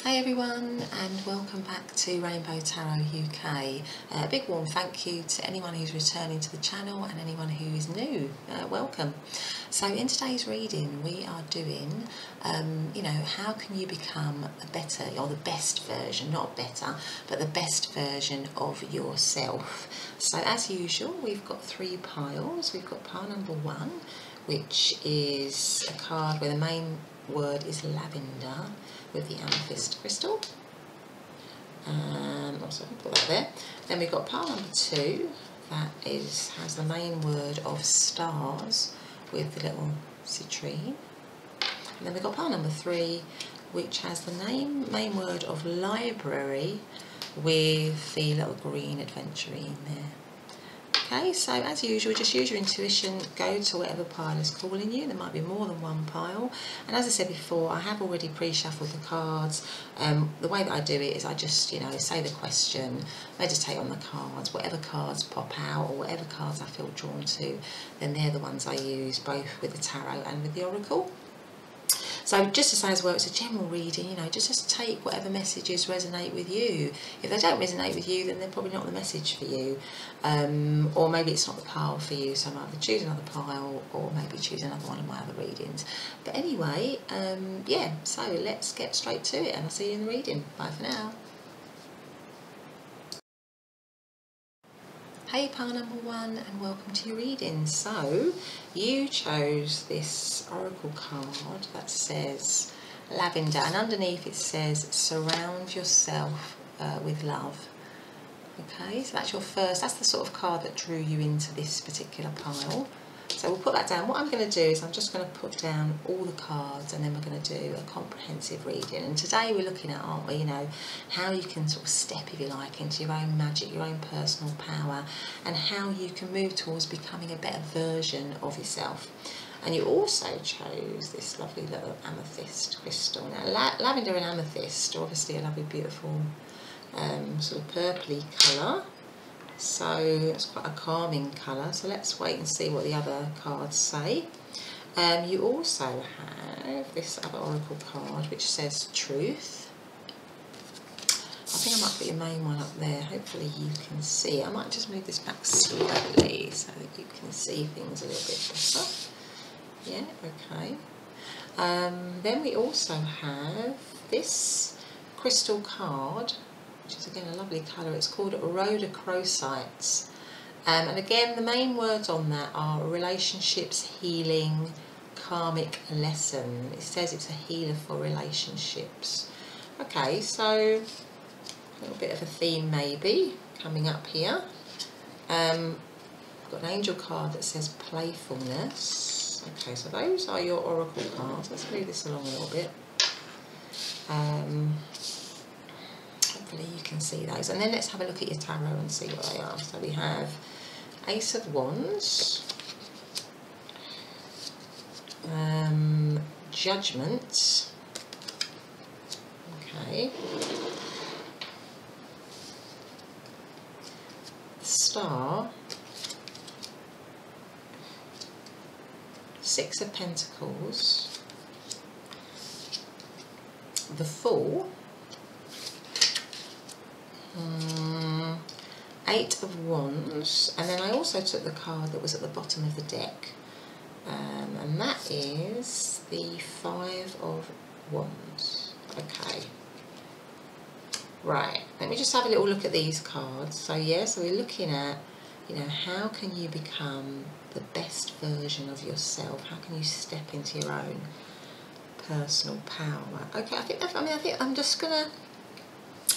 Hey everyone, and welcome back to Rainbow Tarot UK. A big warm thank you to anyone who's returning to the channel and anyone who is new. Welcome. So in today's reading we are doing, how can you become a better, or the best version, not better, but the best version of yourself. So as usual we've got three piles. We've got pile number one, which is a card where the main word is lavender with the amethyst crystal. Also I can put that there. Then we've got pile number two, that has the main word of stars with the little citrine. And then we've got pile number three, which has the main word of library with the little green Aventurine there. Okay, so as usual, just use your intuition, go to whatever pile is calling you. There might be more than one pile. And as I said before, I have already pre-shuffled the cards. The way that I do it is I just, say the question, meditate on the cards, whatever cards pop out or whatever cards I feel drawn to, then they're the ones I use both with the tarot and with the oracle. So just to say as well, it's a general reading, just take whatever messages resonate with you. If they don't resonate with you, then they're probably not the message for you. Or maybe it's not the pile for you, so I might either choose another pile or maybe choose another one of my other readings. But anyway, yeah, so let's get straight to it and I'll see you in the reading. Bye for now. Hey pile number one, and welcome to your reading. So you chose this oracle card that says lavender, and underneath it says surround yourself with love. Okay, so that's your first, that's the sort of card that drew you into this particular pile. So we'll put that down. What I'm going to do is I'm just going to put down all the cards and then we're going to do a comprehensive reading. And today we're looking at, aren't we, how you can sort of step, if you like, into your own magic, your own personal power, and how you can move towards becoming a better version of yourself. And you also chose this lovely little amethyst crystal. Now lavender and amethyst are obviously a lovely, beautiful sort of purpley colour. So it's quite a calming colour, so let's wait and see what the other cards say. You also have this other oracle card which says truth. I think I might put your main one up there, hopefully you can see. I might just move this back slightly so that you can see things a little bit better. Yeah, okay. Then we also have this crystal card, which is again a lovely colour. It's called rhodochrosites. And again, the main words on that are relationships, healing, karmic lesson. It says it's a healer for relationships. Okay, so a little bit of a theme maybe coming up here. I've got an angel card that says playfulness. Okay, so those are your oracle cards. Let's move this along a little bit. Hopefully you can see those, and then let's have a look at your tarot and see what they are. So we have Ace of Wands, Judgment, okay, Star, Six of Pentacles, the Fool, Eight of Wands, and then I also took the card that was at the bottom of the deck, and that is the Five of Wands. Okay, right, let me just have a little look at these cards. So yeah, so we're looking at, how can you become the best version of yourself? How can you step into your own personal power? Okay, I think I'm just gonna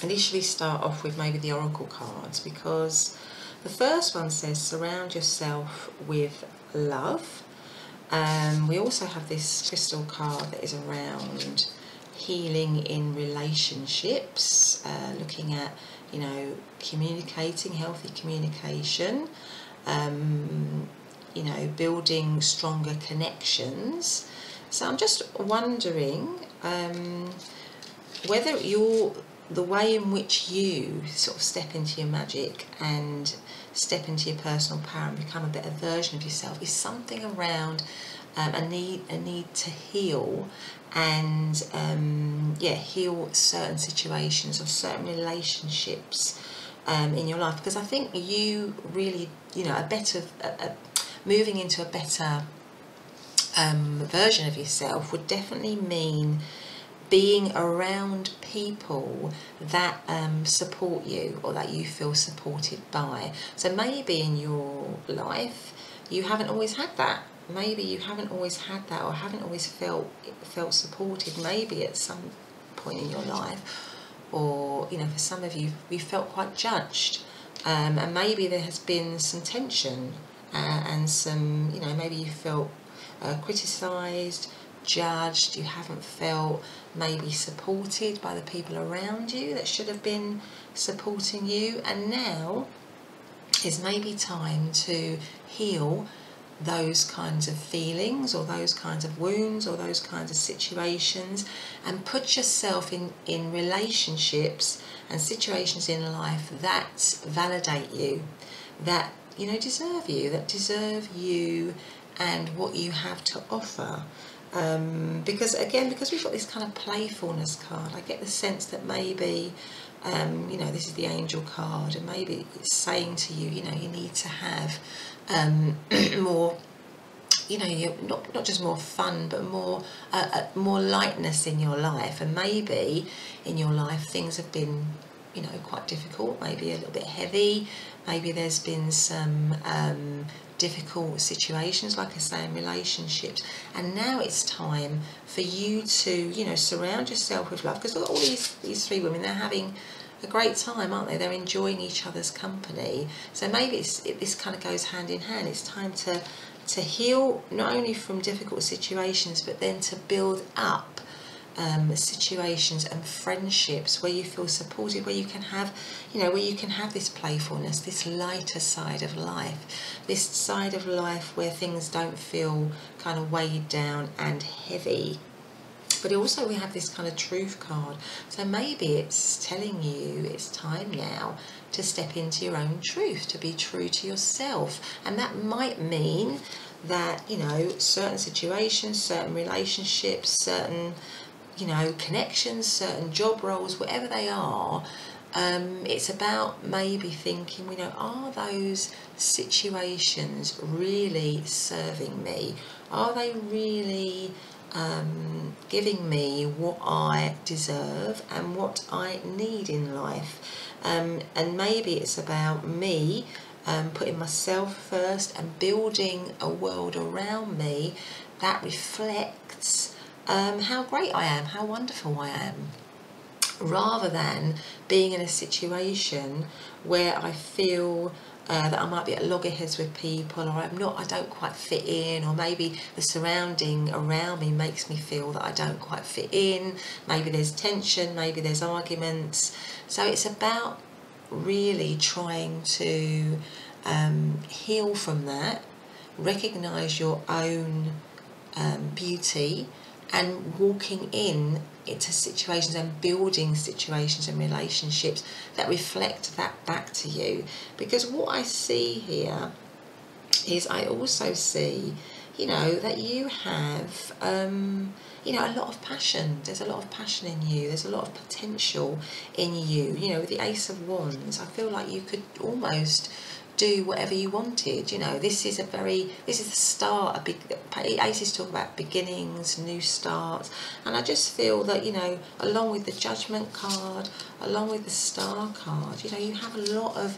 initially start off with maybe the oracle cards, because the first one says surround yourself with love. We also have this crystal card that is around healing in relationships, looking at communicating, healthy communication, building stronger connections. So I'm just wondering whether the way in which you sort of step into your magic and step into your personal power and become a better version of yourself is something around a need to heal, and heal certain situations or certain relationships in your life, because I think you really, moving into a better version of yourself would definitely mean being around people that support you, or that you feel supported by. So maybe in your life you haven't always had that. Maybe you haven't always had that, or haven't always felt supported. Maybe at some point in your life, or for some of you, you felt quite judged, and maybe there has been some tension, and some, maybe you felt criticised, judged. You haven't felt maybe supported by the people around you that should have been supporting you, and now is maybe time to heal those kinds of feelings, or those kinds of wounds, or those kinds of situations, and put yourself in relationships and situations in life that validate you, that deserve you, and what you have to offer. Because we've got this kind of playfulness card, I get the sense that maybe this is the angel card, and maybe it's saying to you, you need to have more, not just more fun, but more lightness in your life. And maybe in your life things have been quite difficult, maybe a little bit heavy, maybe there's been some difficult situations, like I say, in relationships, and now it's time for you to surround yourself with love, because look at all these three women, they're having a great time, aren't they? They're enjoying each other's company. So maybe this kind of goes hand in hand. It's time to heal, not only from difficult situations, but then to build up situations and friendships where you feel supported, where you can have this playfulness, this lighter side of life, this side of life where things don't feel kind of weighed down and heavy. But also we have this kind of truth card, so maybe it's telling you it's time now to step into your own truth, to be true to yourself. And that might mean that certain situations, certain relationships, certain connections, certain job roles, whatever they are, it's about maybe thinking, are those situations really serving me? Are they really giving me what I deserve and what I need in life? And maybe it's about me putting myself first and building a world around me that reflects how great I am, how wonderful I am, rather than being in a situation where I feel that I might be at loggerheads with people, or I don't quite fit in, or maybe the surrounding around me makes me feel that I don't quite fit in. Maybe there's tension, maybe there's arguments. So it's about really trying to heal from that, recognise your own beauty, and walking into situations and building situations and relationships that reflect that back to you. Because what I see here is, I also see, that you have, a lot of passion. There's a lot of passion in you. There's a lot of potential in you. With the Ace of Wands, I feel like you could almost do whatever you wanted. This is the start. Aces talk about beginnings, new starts, and I just feel that along with the Judgment card, along with the Star card, you have a lot of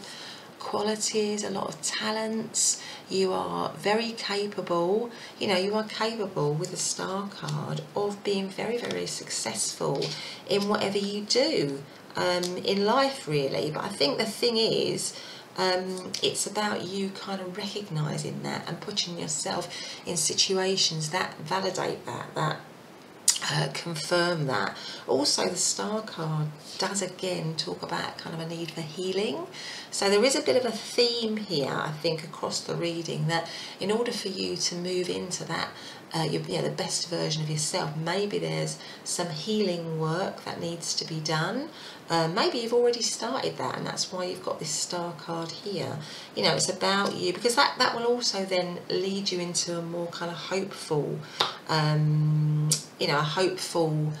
qualities, a lot of talents. You are very capable. You are capable with the Star card of being very, very successful in whatever you do in life, really. But I think the thing is, it's about you kind of recognising that and putting yourself in situations that validate that confirm that. Also, the Star card does again talk about kind of a need for healing. So there is a bit of a theme here, I think, across the reading, that in order for you to move into that the best version of yourself. Maybe there's some healing work that needs to be done. Maybe you've already started that, and that's why you've got this star card here. You know, it's about you, because that will also then lead you into a more kind of hopeful, you know, a hopeful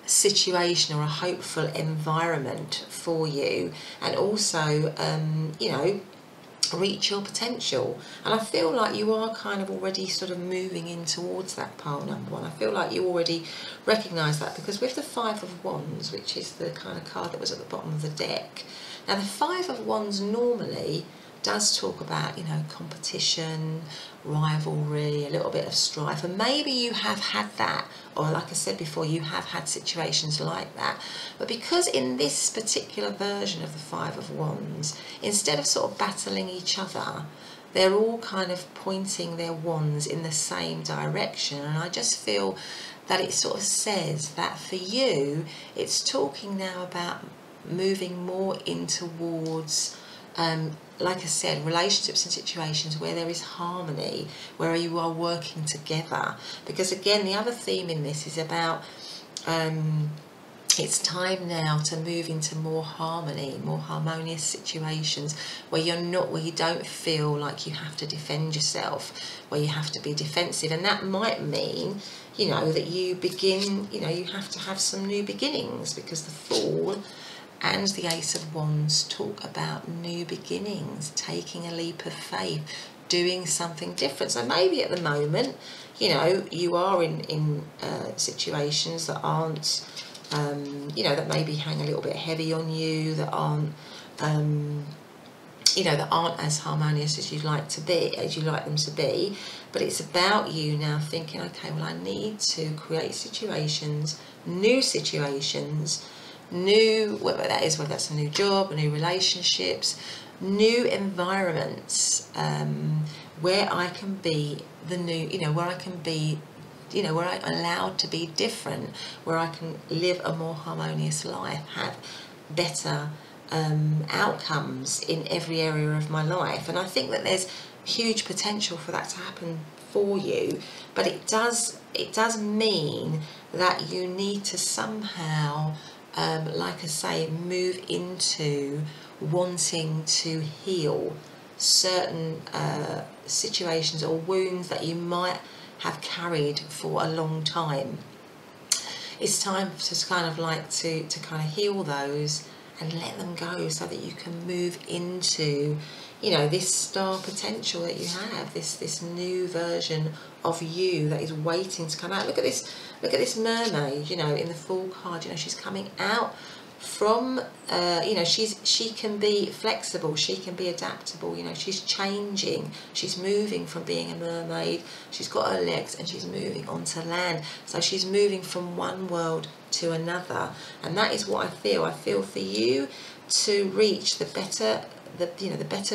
situation or a hopeful environment for you, and also, you know, reach your potential. And I feel like you are kind of already sort of moving in towards that pile number one. I feel like you already recognise that, because with the Five of Wands, which is the kind of card that was at the bottom of the deck, now the Five of Wands normally does talk about, you know, competition, rivalry, a little bit of strife, and maybe you have had that, or like I said before, you have had situations like that. But because in this particular version of the Five of Wands, instead of sort of battling each other, they're all kind of pointing their wands in the same direction. And I just feel that it sort of says that for you, it's talking now about moving more in towards, like I said, relationships and situations where there is harmony, where you are working together. Because again, the other theme in this is about, it's time now to move into more harmony, more harmonious situations where you don't feel like you have to defend yourself, where you have to be defensive. And that might mean, you know, that you begin, you know, you have to have some new beginnings, because the Fool and the Ace of Wands talk about new beginnings, taking a leap of faith, doing something different. So maybe at the moment, you know, you are in situations that aren't, you know, that maybe hang a little bit heavy on you, that aren't, you know, that aren't as harmonious as you'd like to be, as you like them to be. But it's about you now thinking, okay, well, I need to create situations, new whether that's a new job, new relationships, new environments, where I can be the new, you know, where I can be, you know, where I'm allowed to be different, where I can live a more harmonious life, have better outcomes in every area of my life. And I think that there's huge potential for that to happen for you, but it does mean that you need to somehow, like I say, move into wanting to heal certain situations or wounds that you might have carried for a long time. It's time to kind of like to kind of heal those and let them go, so that you can move into, you know, this star potential that you have, this new version of you that is waiting to come out. Look at this mermaid, you know, in the Fool card. You know, she's coming out from, you know, she can be flexible, she can be adaptable, you know, she's changing, she's moving from being a mermaid, she's got her legs and she's moving onto land. So she's moving from one world to another, and that is what I feel. I feel for you to reach the better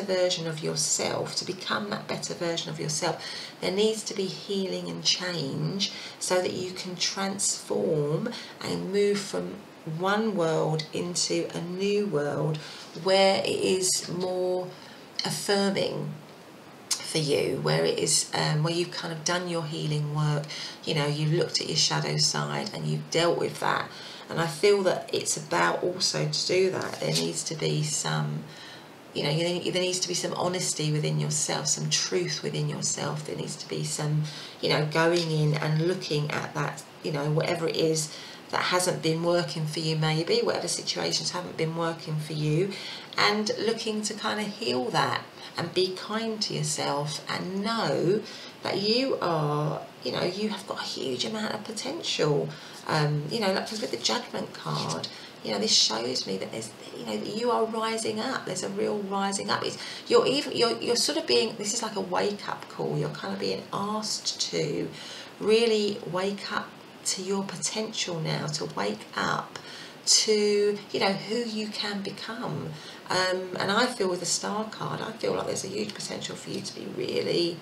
version of yourself, to become that better version of yourself, there needs to be healing and change, so that you can transform and move from one world into a new world where it is more affirming for you, where it is where you've kind of done your healing work, you know, you've looked at your shadow side and you've dealt with that. And I feel that it's about also to do that, there needs to be some, you know, there needs to be some honesty within yourself, some truth within yourself. There needs to be some, you know, going in and looking at that, you know, whatever it is that hasn't been working for you, maybe, whatever situations haven't been working for you, and looking to kind of heal that and be kind to yourself and know that you are, you know, you have got a huge amount of potential. You know, like, because with the Judgment card, you know, this shows me that there's, you know, that you are rising up. There's a real rising up. You're sort of being, this is like a wake-up call. You're kind of being asked to really wake up to your potential now, to wake up to, you know, who you can become. And I feel with the Star card, I feel like there's a huge potential for you to be really,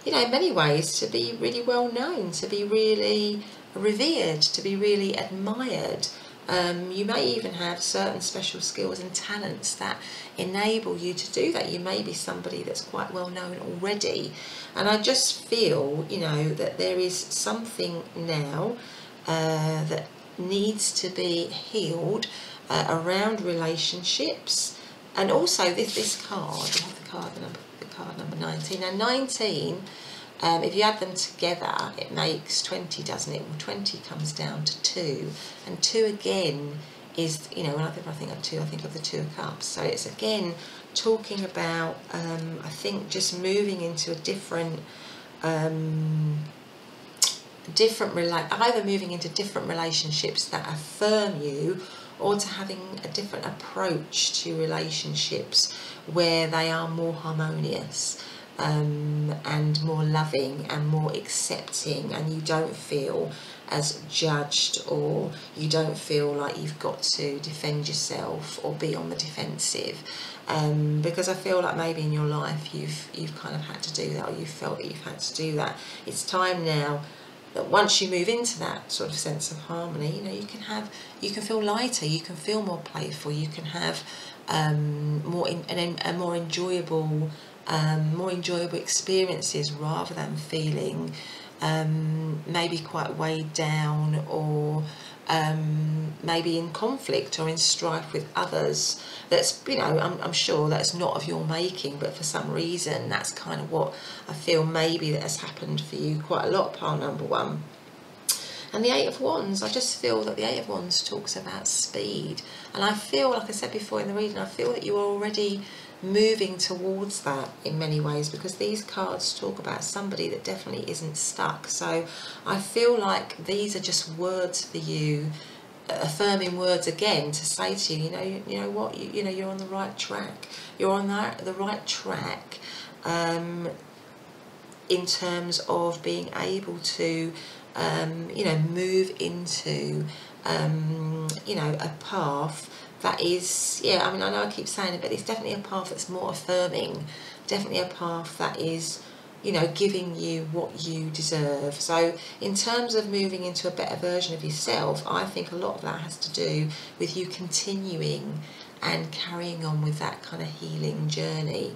you know, in many ways, to be really well known, to be really revered, to be really admired. You may even have certain special skills and talents that enable you to do that. You may be somebody that's quite well known already. And I just feel, you know, that there is something now that needs to be healed around relationships. And also this card, I have the card number 19. Now 19, if you add them together, it makes 20, doesn't it? Well, 20 comes down to 2, and 2 again is, you know, when I think of 2, I think of the 2 of Cups. So it's again talking about, I think, just moving into a different, either moving into different relationships that affirm you, or to having a different approach to relationships where they are more harmonious. And more loving and more accepting, and you don't feel as judged, or you don't feel like you've got to defend yourself or be on the defensive, because I feel like maybe in your life you've kind of had to do that, or you felt that you've had to do that. It's time now that once you move into that sort of sense of harmony, you know, you can feel lighter, you can feel more playful, you can have more enjoyable experiences, rather than feeling maybe quite weighed down, or maybe in conflict or in strife with others. That's, you know, I'm sure that's not of your making, but for some reason that's kind of what I feel maybe that has happened for you quite a lot, pile number 1. And the 8 of Wands, I just feel that the 8 of Wands talks about speed. And I feel, like I said before in the reading, I feel that you are already moving towards that in many ways, because these cards talk about somebody that definitely isn't stuck. So I feel like these are just words for you, affirming words again, to say to you, you know what, you know, you're on the right track. You're on the right track in terms of being able to you know, move into you know, a path that is, yeah, I mean, I know I keep saying it, but it's definitely a path that's more affirming, definitely a path that is, you know, giving you what you deserve. So in terms of moving into a better version of yourself, I think a lot of that has to do with you continuing and carrying on with that kind of healing journey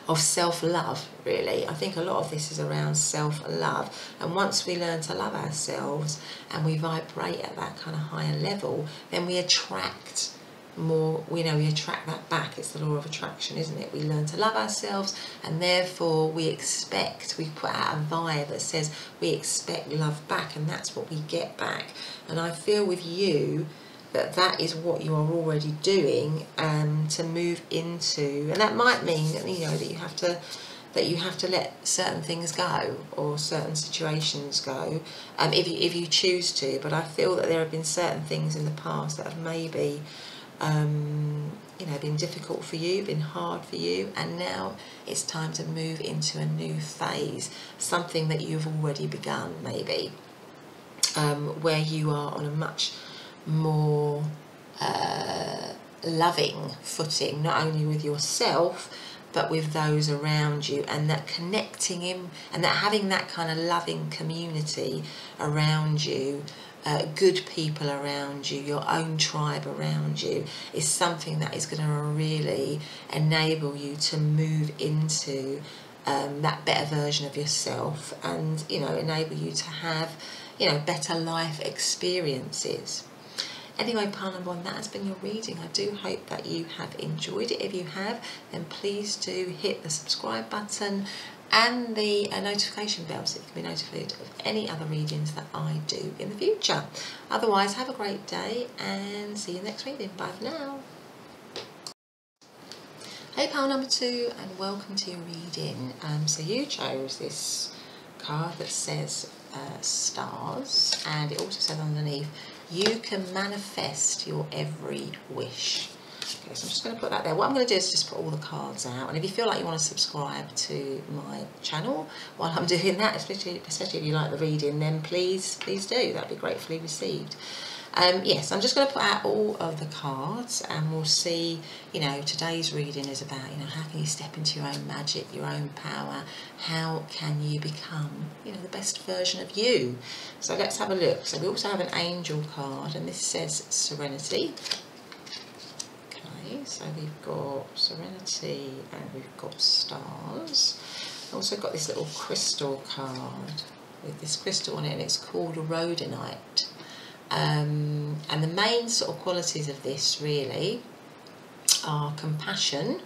of self-love, really. I think a lot of this is around self-love, and once we learn to love ourselves and we vibrate at that kind of higher level, then we attract more, we attract that back. It's the law of attraction, isn't it? We learn to love ourselves, and therefore we put out a vibe that says we expect love back, and that's what we get back. And I feel with you that is what you are already doing to move into, and that might mean that, you know, that you have to let certain things go, or certain situations go, if you choose to. But I feel that there have been certain things in the past that have maybe you know, been difficult for you, been hard for you, and now it's time to move into a new phase, something that you've already begun, maybe, where you are on a much more loving footing, not only with yourself but with those around you, and that connecting in, and that having that kind of loving community around you, good people around you, your own tribe around you, is something that is going to really enable you to move into that better version of yourself, and, you know, enable you to have, you know, better life experiences. Anyway, pile number 1, that has been your reading. I do hope that you have enjoyed it. If you have, then please do hit the subscribe button and the notification bell so you can be notified of any other readings that I do in the future. Otherwise, have a great day and see you next reading. Bye for now. Hey, pile number 2, and welcome to your reading. So you chose this card that says stars, and it also says underneath, you can manifest your every wish. Okay, so I'm just going to put that there. What I'm going to do is just put all the cards out, and if you feel like you want to subscribe to my channel while I'm doing that, especially if you like the reading, then please do. That'd be gratefully received. Yes, I'm just going to put out all of the cards, and we'll see, you know, today's reading is about, you know, how can you step into your own magic, your own power, how can you become, you know, the best version of you. So let's have a look. So we also have an angel card, and this says serenity. Okay, so we've got serenity and we've got stars. I've also got this little crystal card with this crystal on it, and it's called a rhodonite. And the main sort of qualities of this really are compassion,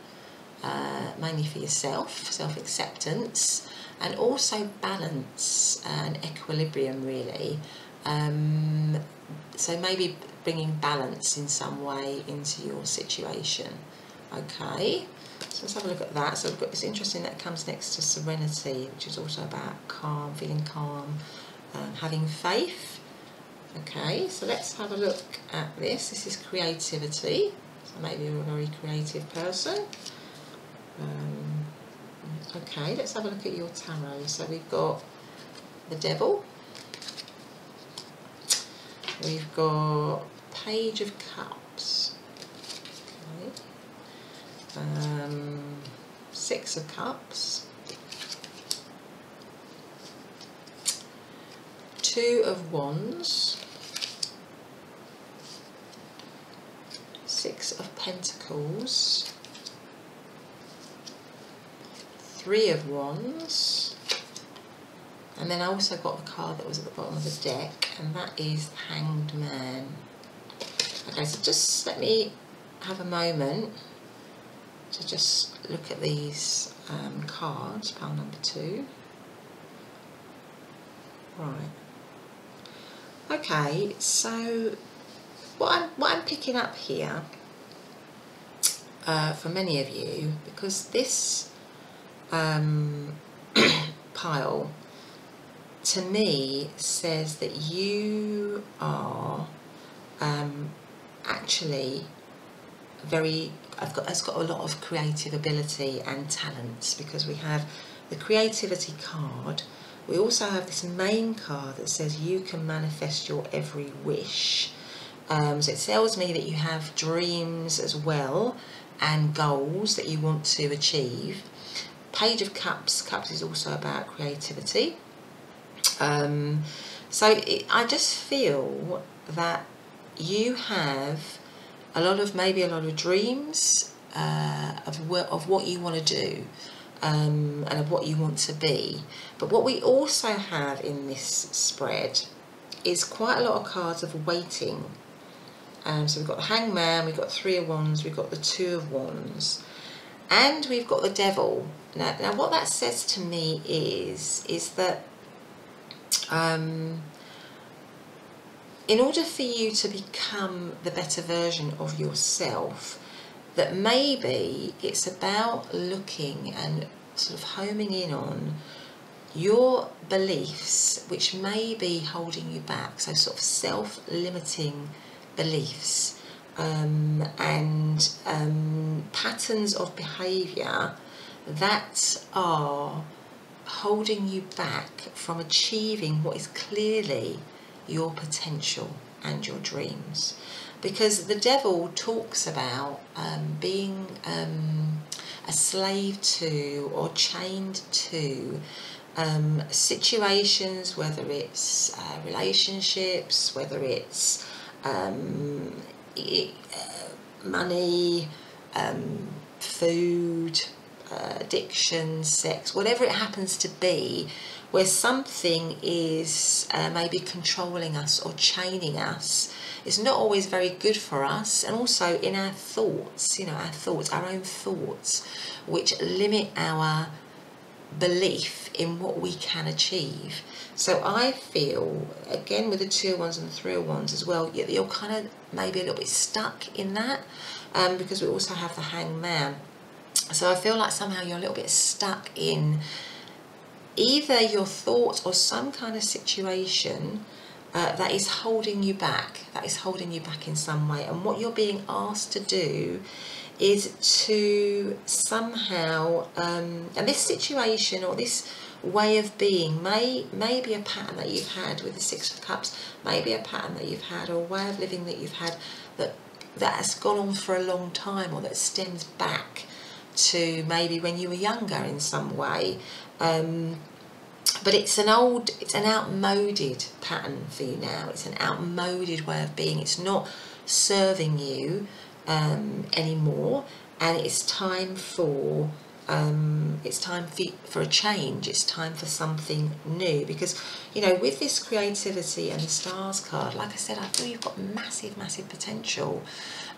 mainly for yourself, self-acceptance, and also balance and equilibrium really. So maybe bringing balance in some way into your situation. Okay, so let's have a look at that. So we've got this interesting that comes next to serenity, which is also about calm, feeling calm, having faith. Okay, so let's have a look at this. This is creativity. So maybe you're a very creative person. Okay, let's have a look at your tarot. So we've got the Devil. We've got Page of Cups. Okay. Six of Cups. Two of Wands. Six of Pentacles. Three of Wands. And then I also got the card that was at the bottom of the deck, and that is the Hanged Man. Okay, so just let me have a moment to just look at these cards, pile number 2. Right. Okay, so what I'm picking up here for many of you, because this pile to me says that you are actually it's got a lot of creative ability and talents, because we have the creativity card. We also have this main card that says you can manifest your every wish. So it tells me that you have dreams as well and goals that you want to achieve. Page of Cups. Cups is also about creativity. I just feel that you have maybe a lot of dreams of what you want to do. And of what you want to be. But what we also have in this spread is quite a lot of cards of waiting. So we've got the Hanged Man, we've got Three of Wands, we've got the Two of Wands, and we've got the Devil. Now what that says to me is that in order for you to become the better version of yourself, that maybe it's about looking and sort of homing in on your beliefs which may be holding you back, so sort of self-limiting beliefs and patterns of behaviour that are holding you back from achieving what is clearly your potential and your dreams. Because the Devil talks about being a slave to or chained to situations, whether it's relationships, whether it's money, food, addiction, sex, whatever it happens to be, where something is maybe controlling us or chaining us. It's not always very good for us, and also in our thoughts, you know, our own thoughts, which limit our belief in what we can achieve. So I feel, again with the Two of Wands and the Three of Wands as well, you're kind of maybe a little bit stuck in that, because we also have the Hanged Man. So I feel like somehow you're a little bit stuck in either your thoughts or some kind of situation that is holding you back. That is holding you back in some way. And what you're being asked to do is to somehow, and this situation or this way of being may be a pattern that you've had with the Six of Cups, maybe a pattern that you've had, or a way of living that you've had that has gone on for a long time, or that stems back to maybe when you were younger in some way. But it's an outmoded pattern for you now. It's an outmoded way of being. It's not serving you anymore, and it's time for a change. It's time for something new, because you know, with this creativity and the Stars card, like I said, I feel you've got massive potential,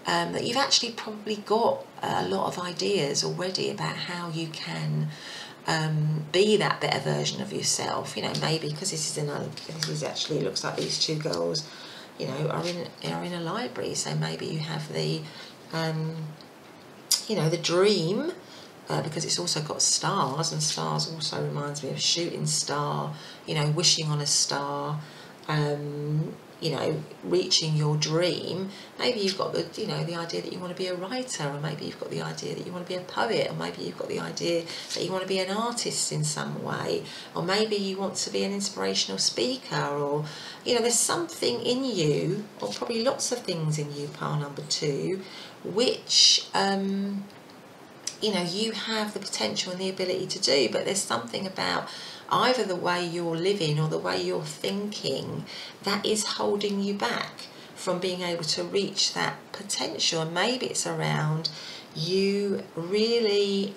that you've actually probably got a lot of ideas already about how you can be that better version of yourself. You know, maybe because this is actually, it looks like these two girls, you know, are in a library, so maybe you have the you know, the dream, because it's also got stars, and stars also reminds me of shooting star, you know, wishing on a star, you know, reaching your dream. Maybe you've got the, you know, the idea that you want to be a writer, or maybe you've got the idea that you want to be a poet, or maybe you've got the idea that you want to be an artist in some way, or maybe you want to be an inspirational speaker, or, you know, there's something in you, or probably lots of things in you, pile number 2, which, you know, you have the potential and the ability to do, but there's something about either the way you're living or the way you're thinking that is holding you back from being able to reach that potential. And maybe it's around you really,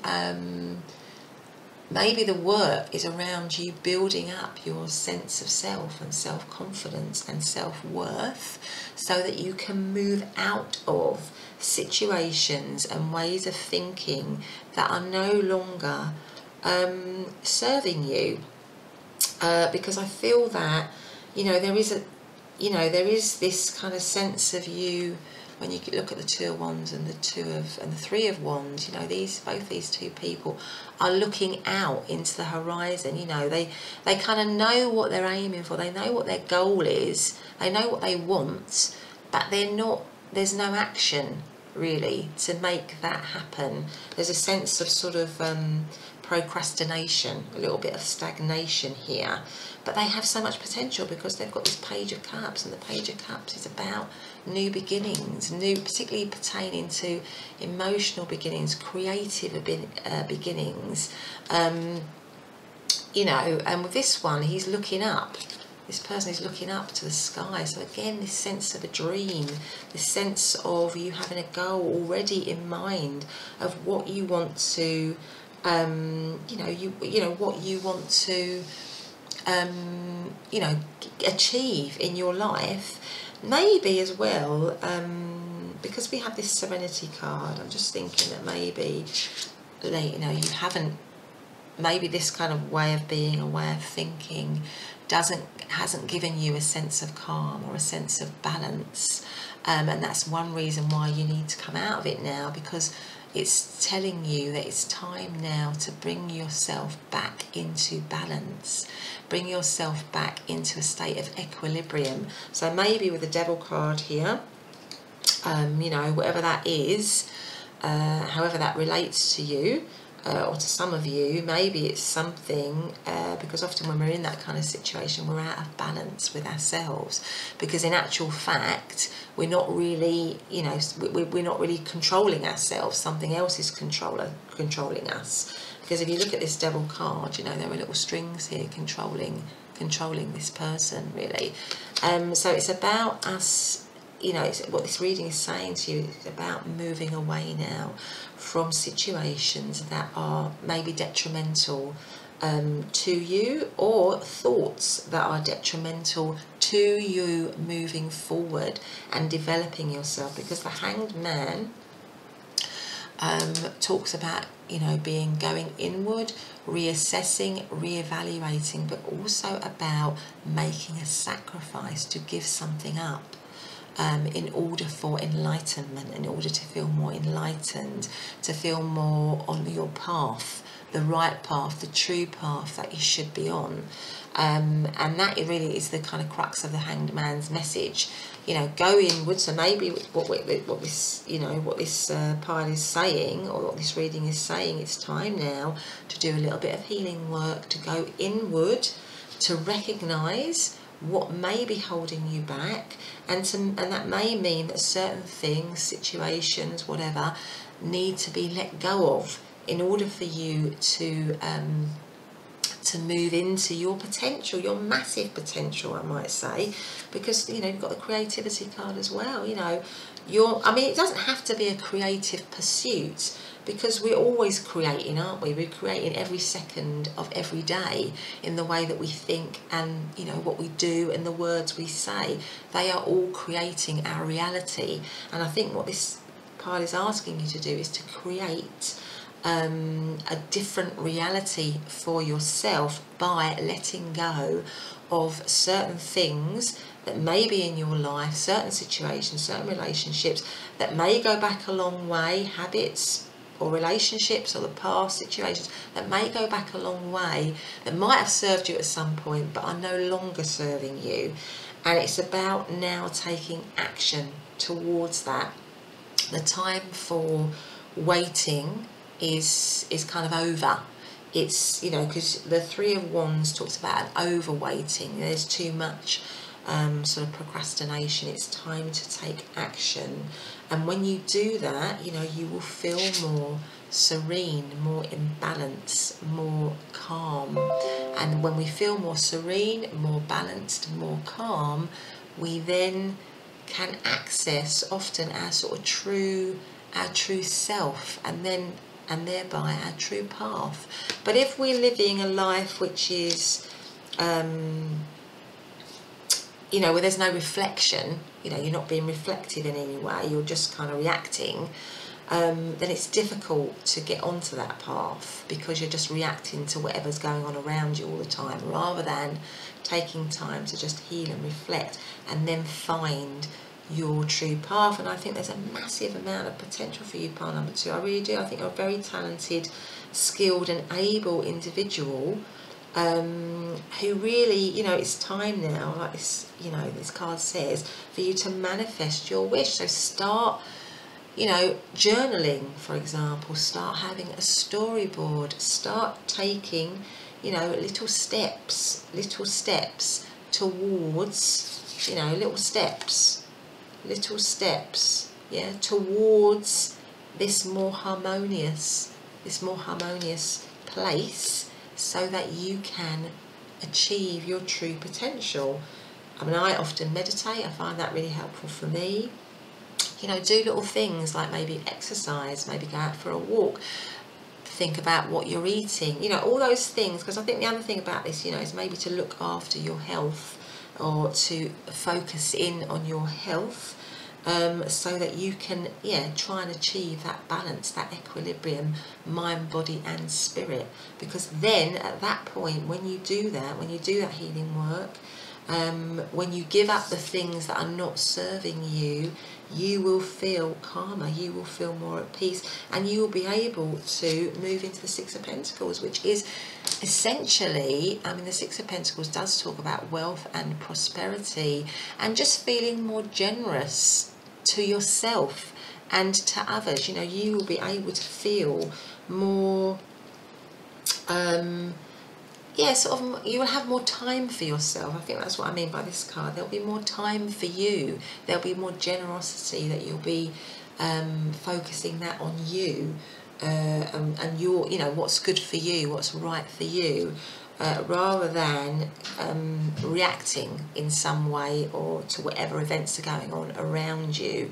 maybe the work is around you building up your sense of self and self-confidence and self-worth, so that you can move out of situations and ways of thinking that are no longer serving you, because I feel that, you know, there is this kind of sense of you when you look at the Two of Wands and the Three of Wands. You know, both these two people are looking out into the horizon. You know, they kind of know what they're aiming for, they know what their goal is, they know what they want, but there's no action really to make that happen. There's a sense of sort of procrastination, a little bit of stagnation here, but they have so much potential because they've got this Page of Cups, and the Page of Cups is about new beginnings, particularly pertaining to emotional beginnings, creative beginnings, you know. And with this one, he's looking up. This person is looking up to the sky. So again, this sense of a dream, this sense of you having a goal already in mind of what you want to, you know what you want to, you know, achieve in your life. Maybe as well, because we have this Serenity card, I'm just thinking that maybe, you know, you haven't, maybe this kind of way of being, a way of thinking, hasn't given you a sense of calm or a sense of balance, and that's one reason why you need to come out of it now, because it's telling you that it's time now to bring yourself back into balance, bring yourself back into a state of equilibrium. So maybe with the Devil card here, you know, whatever that is, however that relates to you, or to some of you, maybe it's something, because often when we're in that kind of situation, we're out of balance with ourselves, because in actual fact, we're not really, you know, we're not really controlling ourselves. Something else is controlling us. Because if you look at this Devil card, you know, there are little strings here controlling this person, really. So it's about us, you know, what this reading is saying to you is about moving away now from situations that are maybe detrimental to you, or thoughts that are detrimental to you moving forward and developing yourself. Because the Hanged Man talks about, you know, going inward, reassessing, reevaluating, but also about making a sacrifice to give something up. In order for enlightenment, in order to feel more enlightened, to feel more on your path, the right path, the true path that you should be on. And that really is the kind of crux of the Hanged Man's message. You know, go inward. So maybe what this pile is saying, or what this reading is saying, it's time now to do a little bit of healing work, to go inward, to recognise what may be holding you back, and that may mean that certain things, situations, whatever, need to be let go of in order for you to move into your potential, your massive potential, I might say, because, you know, you've got the creativity card as well. You know, I mean, it doesn't have to be a creative pursuit, because we're always creating, aren't we? We're creating every second of every day in the way that we think, and, you know, what we do and the words we say. They are all creating our reality. And I think what this pile is asking you to do is to create a different reality for yourself by letting go of certain things that may be in your life, certain situations, certain relationships that may go back a long way, habits or relationships or the past situations that may go back a long way, that might have served you at some point but are no longer serving you. And it's about now taking action towards that. The time for waiting is kind of over. It's, you know, because the Three of Wands talks about an overwaiting. There's too much sort of procrastination. It's time to take action. And when you do that, you know, you will feel more serene, more in balance, more calm. And when we feel more serene, more balanced, more calm, we then can access often our sort of true self, and thereby our true path. But if we're living a life which is you know, where there's no reflection, you know, you're not being reflective in any way, you're just kind of reacting, then it's difficult to get onto that path, because you're just reacting to whatever's going on around you all the time, rather than taking time to just heal and reflect and then find your true path. And I think there's a massive amount of potential for you, pile number 2. I really do. I think you're a very talented, skilled and able individual, who really, you know, it's time now, like this, you know, this card says, for you to manifest your wish. So start, you know, journaling, for example. Start having a storyboard. Start taking, you know, little steps towards, you know, little steps, yeah, towards this more harmonious place, so that you can achieve your true potential. I mean, I often meditate. I find that really helpful for me. You know, do little things like maybe exercise, maybe go out for a walk, think about what you're eating, you know, all those things. Because I think the other thing about this, you know, is maybe to look after your health, or to focus in on your health, so that you can, yeah, try and achieve that balance, that equilibrium, mind, body and spirit. Because then at that point, when you do that healing work, when you give up the things that are not serving you, you will feel calmer, you will feel more at peace, and you will be able to move into the Six of Pentacles, which is essentially, I mean, the Six of Pentacles does talk about wealth and prosperity, and just feeling more generous to yourself and to others. You know, you will be able to feel more, yeah, sort of, you will have more time for yourself. I think that's what I mean by this card. There'll be more time for you. There'll be more generosity, that you'll be focusing that on you, and your, you know, what's good for you, what's right for you, rather than reacting in some way or to whatever events are going on around you.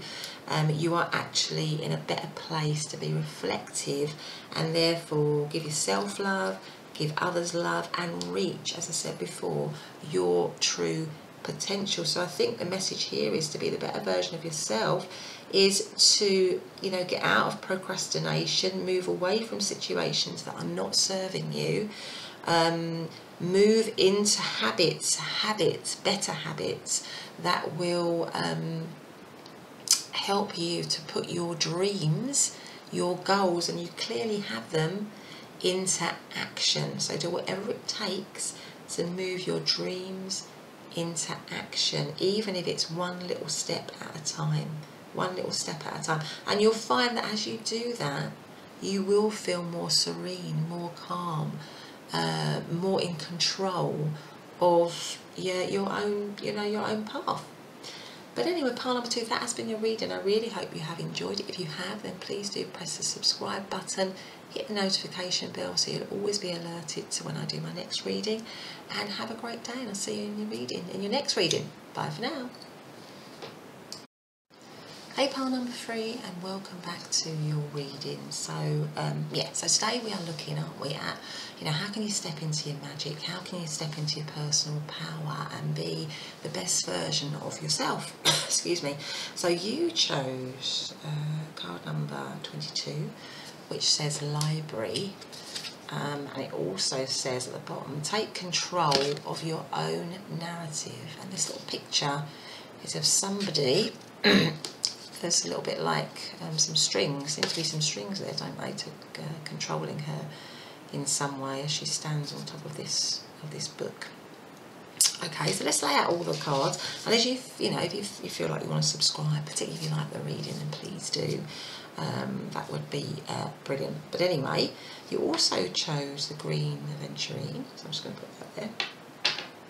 You are actually in a better place to be reflective, and therefore give yourself love, give others love, and reach, as I said before, your true potential. So I think the message here is to be the better version of yourself, is to, you know, get out of procrastination, move away from situations that are not serving you, move into habits, better habits that will help you to put your dreams, your goals, and you clearly have them, into action. So do whatever it takes to move your dreams into action, even if it's one little step at a time. One little step at a time. And you'll find that as you do that, you will feel more serene, more calm, more in control of your own, your own path. But anyway, pile number 2, that has been your reading. I really hope you have enjoyed it. If you have, then please do press the subscribe button, hit the notification bell so you'll always be alerted to when I do my next reading. And have a great day, and I'll see you in your next reading. Bye for now. Hey, pile number 3, and welcome back to your reading. So so today we are looking, aren't we, at how can you step into your magic, how can you step into your personal power and be the best version of yourself. Excuse me. So you chose card number 22, which says library, and it also says at the bottom, take control of your own narrative. And this little picture is of somebody. There's a little bit like some strings, seems to be some strings there, don't they, to controlling her in some way as she stands on top of this book. Okay, so let's lay out all the cards, and as you feel like you want to subscribe, particularly if you like the reading, then please do. That would be brilliant. But anyway, you also chose the green Aventurine, so I'm just going to put that there.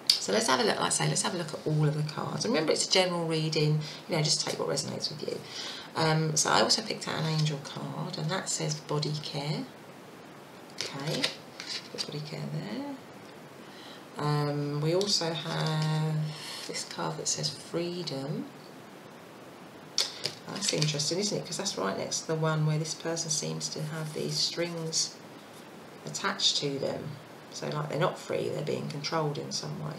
So let's have a look, like I say, let's have a look at all of the cards. And remember, it's a general reading, just take what resonates with you. So I also picked out an angel card, and that says body care. Okay, put body care there. We also have this card that says freedom. That's interesting, isn't it? Because that's right next to the one where this person seems to have these strings attached to them. So like they're not free, they're being controlled in some way.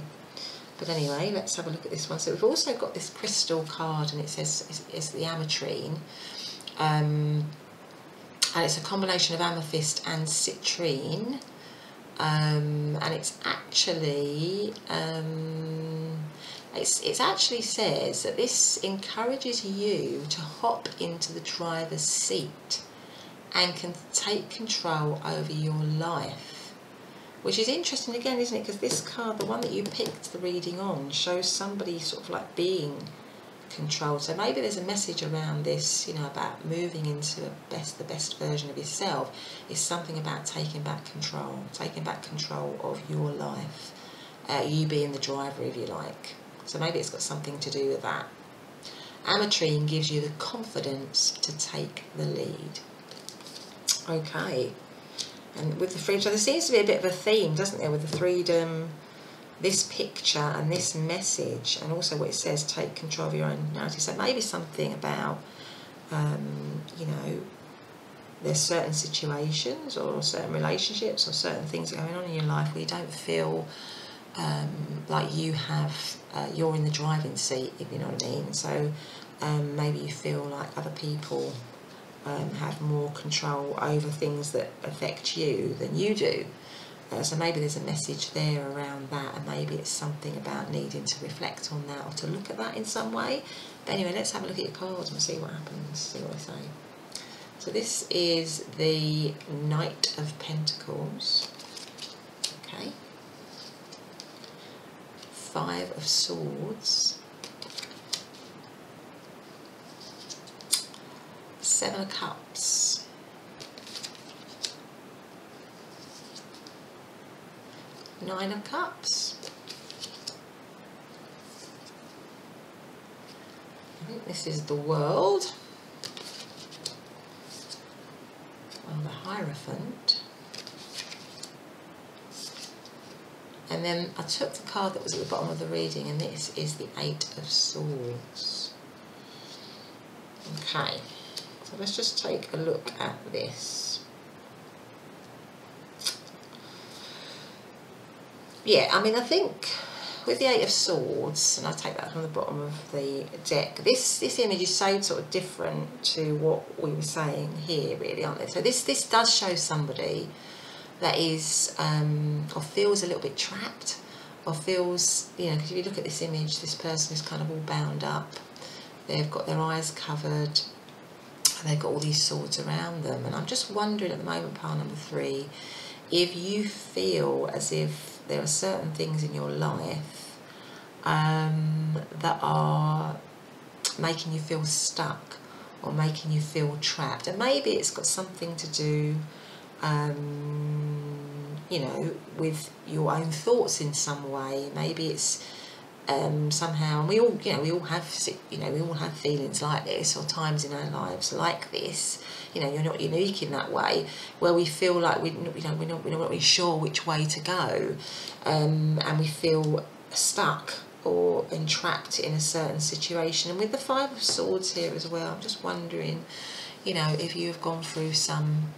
But anyway, let's have a look at this one. So we've also got this crystal card, and it says it's the Amethyst. And it's a combination of Amethyst and Citrine. And it's actually it actually says that this encourages you to hop into the driver's seat and can take control over your life. Which is interesting again, isn't it? Because this card, the one that you picked the reading on, shows somebody sort of like being controlled. So maybe there's a message around this, about moving into the best version of yourself. Is something about taking back control of your life. You being the driver, if you like. So maybe it's got something to do with that. Aventurine gives you the confidence to take the lead. Okay. And with the freedom, so there seems to be a bit of a theme, doesn't there, with the freedom, this picture and this message, and also what it says, take control of your own narrative. So maybe something about, there's certain situations or certain relationships or certain things going on in your life where you don't feel like you're in the driving seat, if you know what I mean. So maybe you feel like other people have more control over things that affect you than you do. So maybe there's a message there around that, and maybe it's something about needing to reflect on that or to look at that in some way. But anyway, let's have a look at your cards and see what happens, see what they say. So this is the Knight of Pentacles. Okay. 5 of Swords. 7 of Cups. Nine of Cups. I think this is the World. And the Hierophant. And then I took the card that was at the bottom of the reading, and this is the 8 of Swords. Okay. So let's just take a look at this. Yeah, I mean, I think with the 8 of Swords, and I take that from the bottom of the deck, this image is so sort of different to what we were saying here, really, aren't they? So this does show somebody that is, or feels a little bit trapped, or feels, because if you look at this image, this person is kind of all bound up. They've got their eyes covered, and they've got all these swords around them. And I'm just wondering at the moment, pile number 3, if you feel as if there are certain things in your life that are making you feel stuck or making you feel trapped, and maybe it's got something to do you know, with your own thoughts in some way. Maybe it's somehow, and we all, you know, we all have feelings like this, or times in our lives like this. You know, you're not unique in that way, where we feel like we're not really sure which way to go, and we feel stuck or entrapped in a certain situation. And with the Five of Swords here as well, I'm just wondering, you know, if you've gone through some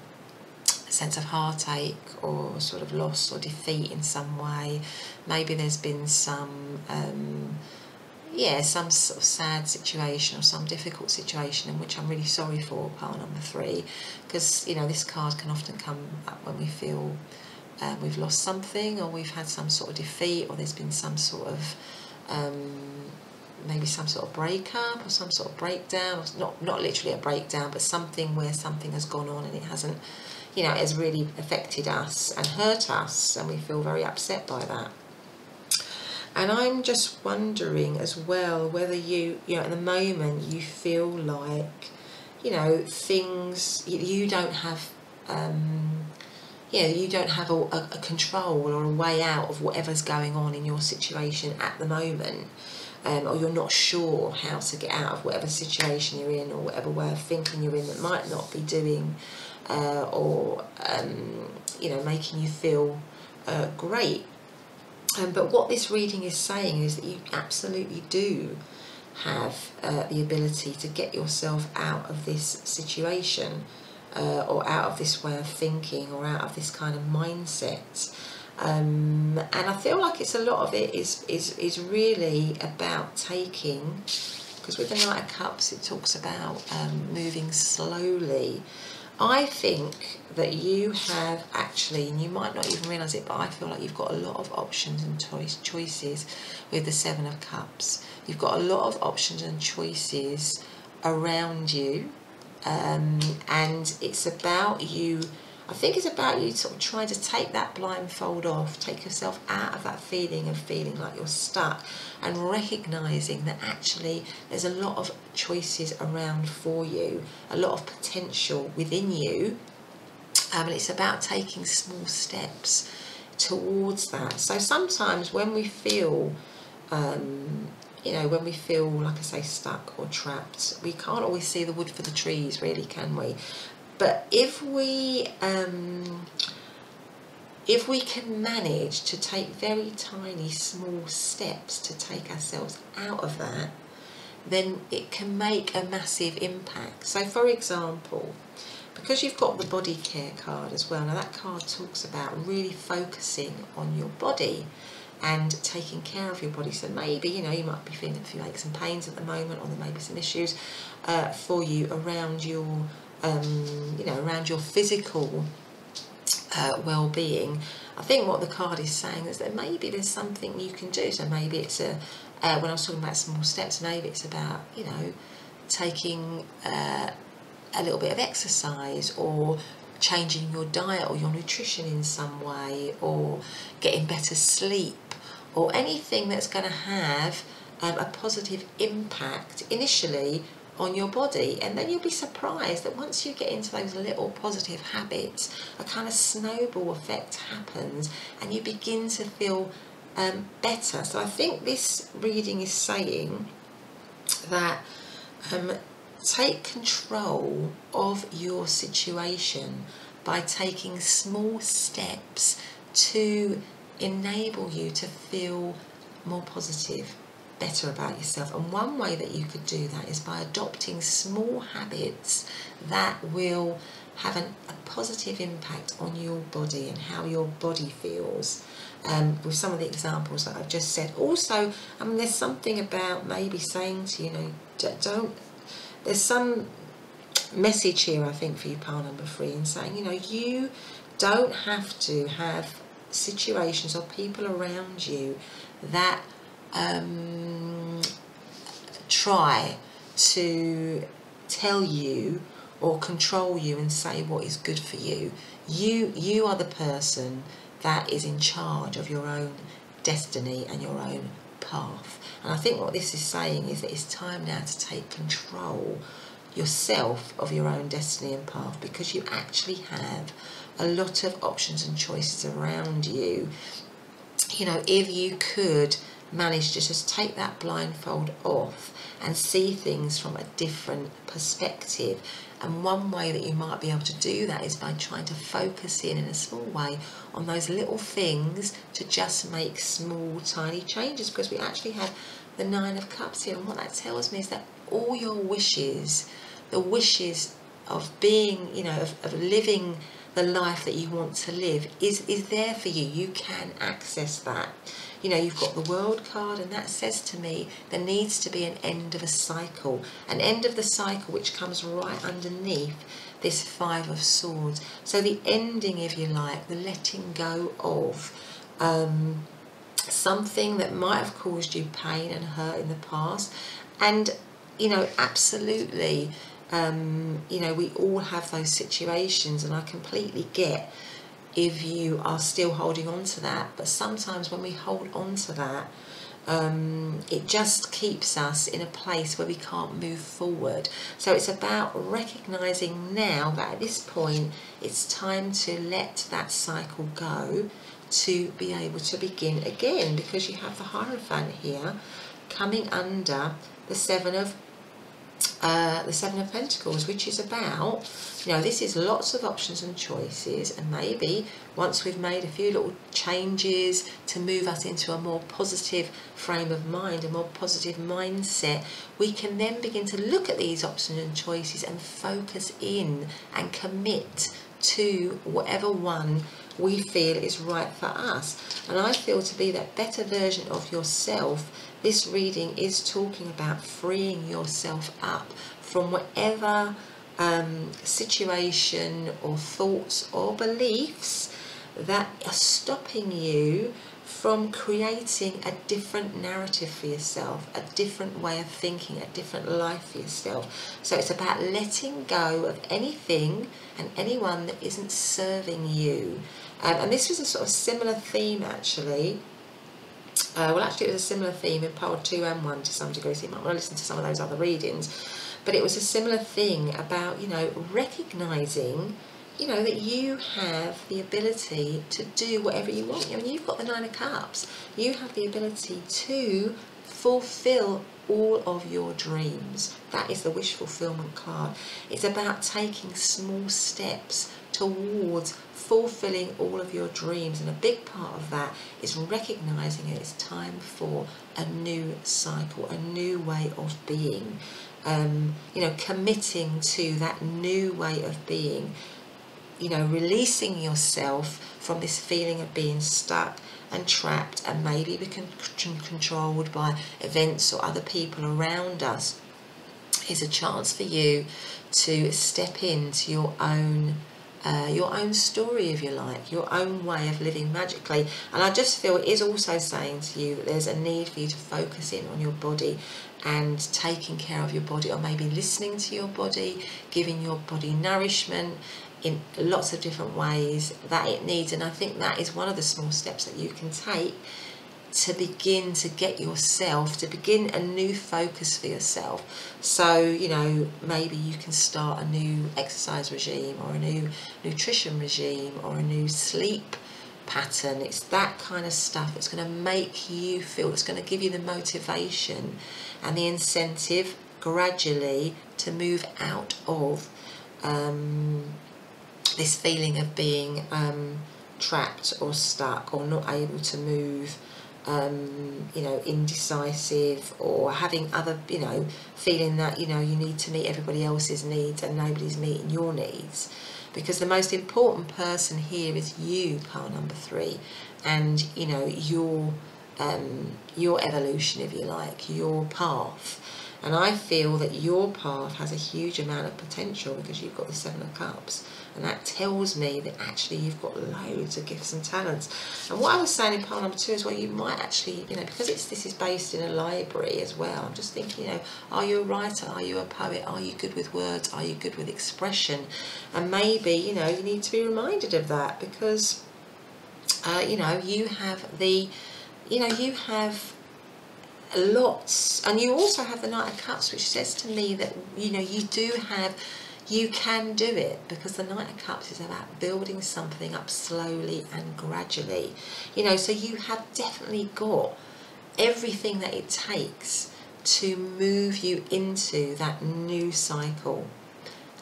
sense of heartache or sort of loss or defeat in some way. Maybe there's been some some sort of sad situation or some difficult situation, in which I'm really sorry for, pile number 3, because, you know, this card can often come up when we feel we've lost something, or we've had some sort of defeat, or there's been some sort of maybe some sort of breakup or some sort of breakdown, or not literally a breakdown, but something where something has gone on and it hasn't, you know, it has really affected us and hurt us, and we feel very upset by that. And I'm just wondering as well whether you know, at the moment you feel like, you know, things, you don't have, you don't have a control or a way out of whatever's going on in your situation at the moment. Or you're not sure how to get out of whatever situation you're in, or whatever way of thinking you're in that might not be doing or you know, making you feel great. But what this reading is saying is that you absolutely do have the ability to get yourself out of this situation, or out of this way of thinking, or out of this kind of mindset. And I feel like it's a lot of it is really about taking, because with the Knight of Cups it talks about moving slowly. I think that you have actually, and you might not even realise it, but I feel like you've got a lot of options and choices with the Seven of Cups. You've got a lot of options and choices around you, and it's about you, I think it's about you sort of trying to take that blindfold off, take yourself out of that feeling of feeling like you're stuck, and recognising that actually there's a lot of choices around for you, a lot of potential within you, and it's about taking small steps towards that. So sometimes when we feel, you know, when we feel, like I say, stuck or trapped, we can't always see the wood for the trees, really, can we? But if we can manage to take very tiny, small steps to take ourselves out of that, then it can make a massive impact. So, for example, because you've got the body care card as well, now that card talks about really focusing on your body and taking care of your body. So maybe, you know, you might be feeling a few aches and pains at the moment, or there may be some issues for you around your you know, around your physical well-being. I think what the card is saying is that maybe there's something you can do. So maybe it's when I was talking about small steps, maybe it's about, you know, taking a little bit of exercise, or changing your diet or your nutrition in some way, or getting better sleep, or anything that's going to have a positive impact initially on your body. And then you'll be surprised that once you get into those little positive habits, a kind of snowball effect happens, and you begin to feel better. So I think this reading is saying that take control of your situation by taking small steps to enable you to feel more positive, better about yourself. And one way that you could do that is by adopting small habits that will have a positive impact on your body and how your body feels. With some of the examples that I've just said. Also, there's something about maybe saying to you, there's some message here, I think, for you, pile number 3, in saying, you don't have to have situations or people around you that try to tell you or control you and say what is good for you. You are the person that is in charge of your own destiny and your own path. And I think what this is saying is that it's time now to take control yourself of your own destiny and path, because you actually have a lot of options and choices around you. You know, if you could manage to just take that blindfold off and see things from a different perspective. And one way that you might be able to do that is by trying to focus in a small way on those little things to just make small, tiny changes, because we actually have the Nine of Cups here. And what that tells me is that all your wishes, the wishes of being, you know, of living the life that you want to live is there for you. You can access that. You know, you've got the World card, and that says to me there needs to be an end of a cycle. An end of the cycle which comes right underneath this Five of Swords. So the ending, if you like, the letting go of something that might have caused you pain and hurt in the past. And, you know, absolutely, you know, we all have those situations, and I completely get if you are still holding on to that. But sometimes when we hold on to that, it just keeps us in a place where we can't move forward. So it's about recognizing now that at this point it's time to let that cycle go, to be able to begin again, because you have the Hierophant here coming under the Seven of Pentacles, which is about, you know, this is lots of options and choices, and maybe once we've made a few little changes to move us into a more positive frame of mind, a more positive mindset, we can then begin to look at these options and choices and focus in and commit to whatever one we feel is right for us. And I feel to be that better version of yourself, this reading is talking about freeing yourself up from whatever situation or thoughts or beliefs that are stopping you from creating a different narrative for yourself, a different way of thinking, a different life for yourself. So it's about letting go of anything and anyone that isn't serving you. And this was a sort of similar theme, actually. Well, actually, it was a similar theme in Pile 2 and 1 to some degree, so you might want to listen to some of those other readings. But it was a similar thing about, you know, recognising, you know, that you have the ability to do whatever you want. I mean, you've got the Nine of Cups. You have the ability to fulfil all of your dreams. That is the wish fulfillment card. It's about taking small steps towards fulfilling all of your dreams, and a big part of that is recognizing it is time for a new cycle, a new way of being, you know, committing to that new way of being, you know, releasing yourself from this feeling of being stuck and trapped and maybe controlled by events or other people around us. Is a chance for you to step into your own story, if you like, your own way of living magically. And I just feel it is also saying to you that there's a need for you to focus in on your body and taking care of your body, or maybe listening to your body, giving your body nourishment in lots of different ways that it needs. And I think that is one of the small steps that you can take to begin to get yourself, to begin a new focus for yourself. So, you know, maybe you can start a new exercise regime, or a new nutrition regime, or a new sleep pattern. It's that kind of stuff that's going to make you feel, it's going to give you the motivation and the incentive gradually to move out of this feeling of being trapped or stuck or not able to move, you know, indecisive, or having other, you know, feeling that, you know, you need to meet everybody else's needs and nobody's meeting your needs. Because the most important person here is you, pile number 3, and, you know, your evolution, if you like, your path. And I feel that your path has a huge amount of potential because you've got the Seven of Cups. And that tells me that actually you've got loads of gifts and talents. And what I was saying in pile number 2 as well, you might actually, you know, because this is based in a library as well, I'm just thinking, you know, are you a writer? Are you a poet? Are you good with words? Are you good with expression? And maybe, you know, you need to be reminded of that because, you know, you have the, you know, you have lots, and you also have the Knight of Cups, which says to me that, you know, you can do it, because the Knight of Cups is about building something up slowly and gradually, you know, so you have definitely got everything that it takes to move you into that new cycle.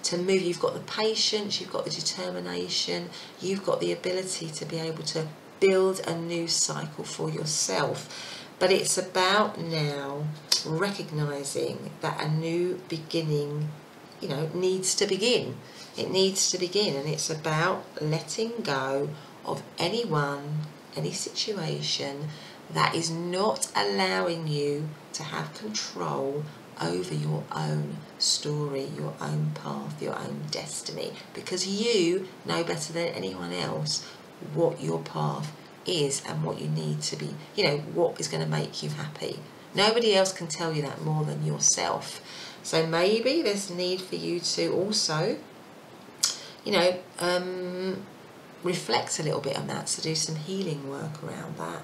To move, you've got the patience, you've got the determination, you've got the ability to be able to build a new cycle for yourself. But it's about now recognising that a new beginning, you know, needs to begin. It needs to begin, and it's about letting go of anyone, any situation that is not allowing you to have control over your own story, your own path, your own destiny, because you know better than anyone else what your path is and what you need to be, you know, what is going to make you happy. Nobody else can tell you that more than yourself. So maybe there's a need for you to also, you know, reflect a little bit on that, so do some healing work around that,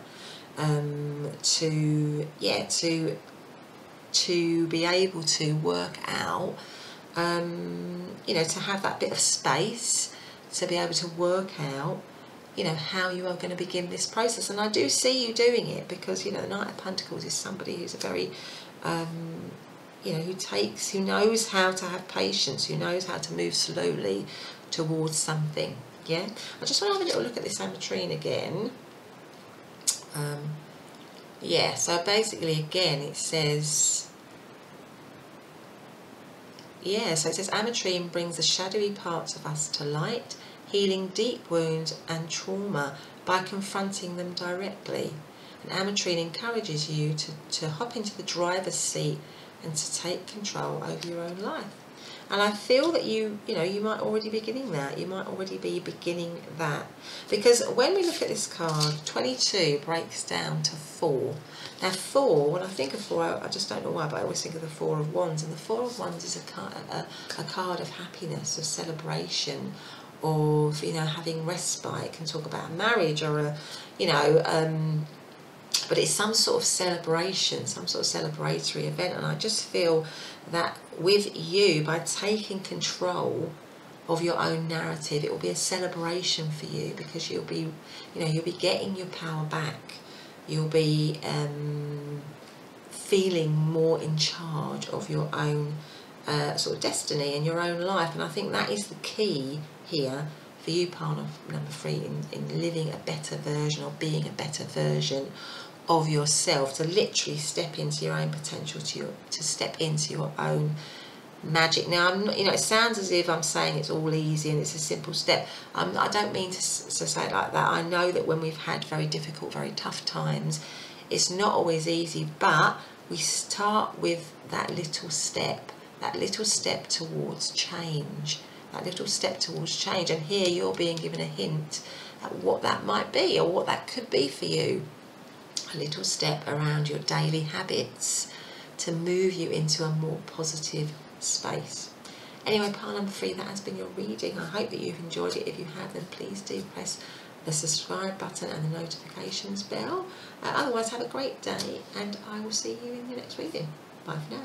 to be able to work out, you know, to have that bit of space to be able to work out, you know, how you are going to begin this process. And I do see you doing it, because, you know, the Knight of Pentacles is somebody who's a very, you know, who knows how to have patience, who knows how to move slowly towards something. Yeah, I just want to have a little look at this Aventurine again. Yeah, so basically again it says, yeah, so it says Amethyst brings the shadowy parts of us to light, healing deep wounds and trauma by confronting them directly. And Amethyst encourages you to hop into the driver's seat and to take control over your own life. And I feel that you know, you might already be beginning that. You might already be beginning that. Because when we look at this card, 22 breaks down to 4. Now 4, when I think of 4, I just don't know why, but I always think of the 4 of Wands. And the 4 of Wands is a card of happiness, of celebration, of, you know, having respite. It can talk about a marriage or a, you know, but it's some sort of celebration, some sort of celebratory event. And I just feel that with you, by taking control of your own narrative, it will be a celebration for you, because you'll be, you know, you'll be getting your power back. You'll be feeling more in charge of your own sort of destiny and your own life. And I think that is the key here for you, pile number 3, in living a better version, or being a better version of yourself, to literally step into your own potential, to step into your own magic. Now, I'm not, you know, it sounds as if I'm saying it's all easy and it's a simple step. I don't mean to say it like that. I know that when we've had very difficult, very tough times, it's not always easy, but we start with that little step towards change, that little step towards change. And here you're being given a hint at what that might be, or what that could be for you. A little step around your daily habits to move you into a more positive space. Anyway, pile number 3, that has been your reading. I hope that you've enjoyed it. If you have, then please do press the subscribe button and the notifications bell. Otherwise, have a great day, and I will see you in the next reading. Bye for now.